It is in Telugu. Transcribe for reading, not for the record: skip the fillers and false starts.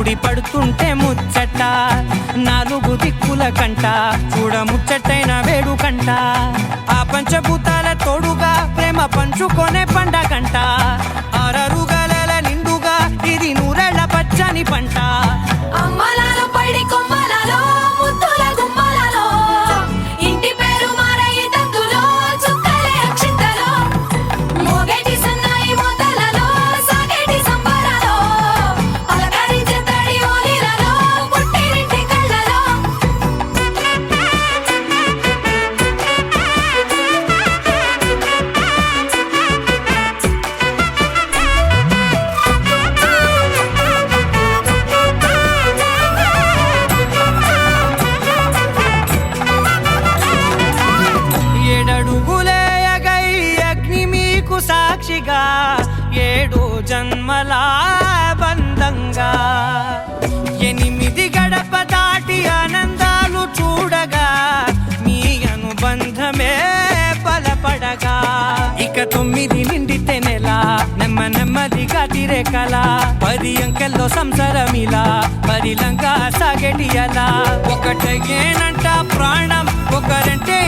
ముడి పడుతుంటే ముచ్చట, నాలుగు దిక్కుల కంట చూడ ముచ్చటైన వేడు కంట. ఆ పంచభూతాల తోడుగా ప్రేమ పంచుకొనే పండగంట. ఆరరుగల నిండుగా ఇది నూరెళ్ళ పచ్చని పంట. అమ్మలాలో పడి కొమ్మలలో ముద్దుల గుమ్మలలో ఇంటి పేరు మారయి తందులో చుక్కలే అక్షింతలో మోగేటి సన్నాయి మోతలలో సాగేటి సంబరాలో పలకరించే తడి ఓలిలలో పుట్టినింటి కళ్ళలో. ఏడడుగులేయగై అగ్ని మీకు సాక్షిగా, 7 జన్మల బంధంగా, 8 గడప దాటి ఆనందాలు చూడగా మీ అనుబంధమే బలపడగా. ఇక 9 నిండితే నెల నెమ్మదిగా తిరే కల, 10 అంకెల్లో సంసారమిలా పరిలంగా సాగేటి అలా. ఒకటేనంట ప్రాణం ఒకరంటే